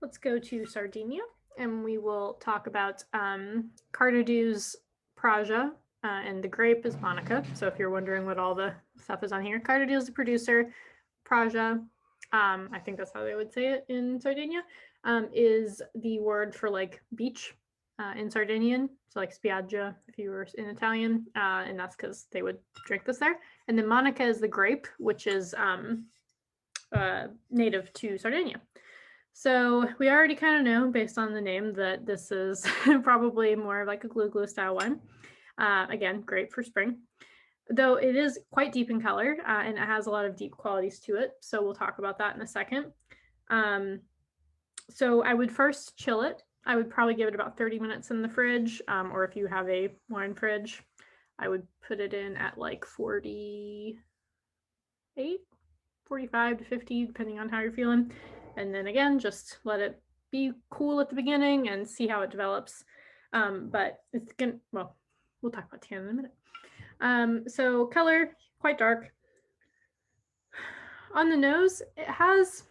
Let's go to Sardinia and we will talk about Cardedu's Praja, and the grape is Monica. So if you're wondering what all the stuff is on here, Cardedu is the producer. Praja, I think that's how they would say it in Sardinia, is the word for like beach in Sardinian. So like spiaggia if you were in Italian, and that's because they would drink this there. And then Monica is the grape, which is native to Sardinia. So we already kind of know based on the name that this is probably more like a glue style wine. Again, great for spring, though it is quite deep in color, and it has a lot of deep qualities to it. So we'll talk about that in a second. So I would first chill it. I would probably give it about 30 minutes in the fridge, or if you have a wine fridge, I would put it in at like 48, 45 to 50, depending on how you're feeling. And then again, just let it be cool at the beginning and see how it develops. But it's gonna, well, we'll talk about tan in a minute. So color, quite dark. On the nose, it has,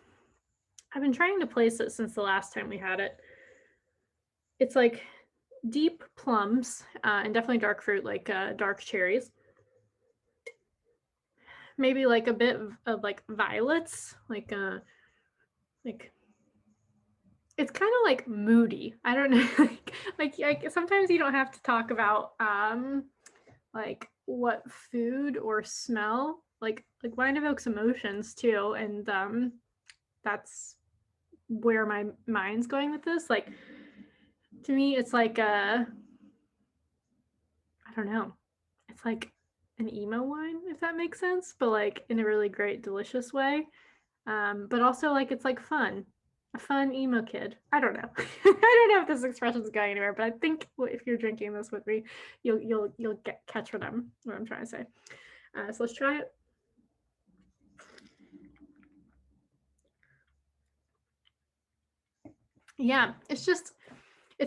I've been trying to place it since the last time we had it. It's like deep plums, and definitely dark fruit, like dark cherries. Maybe like a bit of like violets, like it's kind of like moody. I don't know. like sometimes you don't have to talk about like what food or smell. Like wine evokes emotions too, and that's where my mind's going with this. Like to me, it's like I don't know. It's like an emo wine, if that makes sense, but like in a really great, delicious way. But also like it's like fun, a fun emo kid. I don't know. I don't know if this expression is going anywhere, but I think if you're drinking this with me, you'll catch what I'm trying to say. So let's try it. Yeah, it's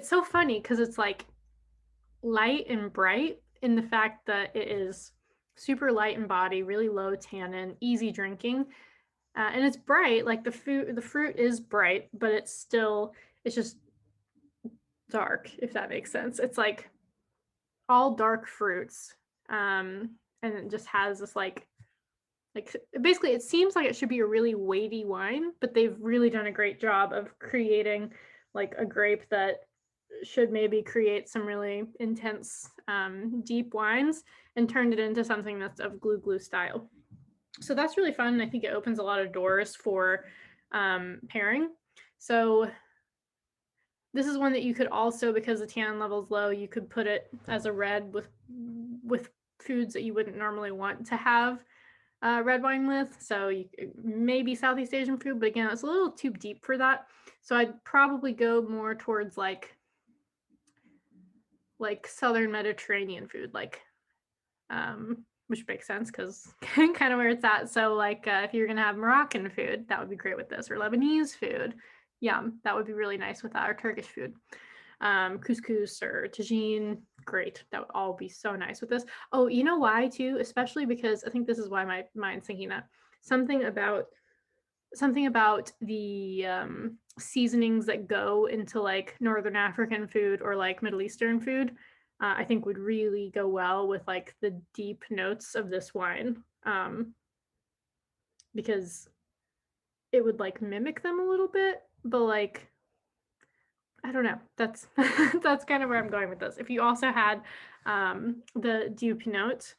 so funny because it's like light and bright in the fact that it is super light in body, really low tannin, easy drinking, and it's bright. Like the fruit is bright, but it's just dark, if that makes sense. It's like all dark fruits, and it just has this like basically it seems like it should be a really weighty wine, but they've really done a great job of creating like a grape that should maybe create some really intense, deep wines and turned it into something that's of glue style. So that's really fun. I think it opens a lot of doors for pairing. So this is one that you could also, because the tannin level's low, you could put it as a red with foods that you wouldn't normally want to have red wine with. So maybe Southeast Asian food, but again, it's a little too deep for that. So I'd probably go more towards like Southern Mediterranean food, like which makes sense because kind of where it's at. So like if you're gonna have Moroccan food, that would be great with this, or Lebanese food. Yum, that would be really nice with our Turkish food. Couscous or tagine, great. That would all be so nice with this. Oh, you know why too? Especially because I think this is why my mind's thinking that something about the seasonings that go into like Northern African food or like Middle Eastern food, I think would really go well with like the deep notes of this wine, because it would like mimic them a little bit, but like I don't know. That's that's kind of where I'm going with this. If you also had the deep note,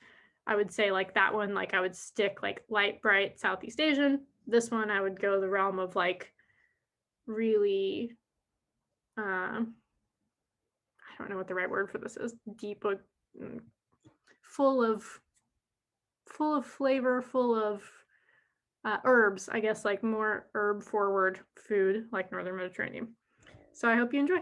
I would say like that one, like I would stick like light, bright Southeast Asian. This one, I would go the realm of like really, I don't know what the right word for this is. Deep, full of flavor, full of herbs. I guess like more herb forward food, like Northern Mediterranean. So I hope you enjoy.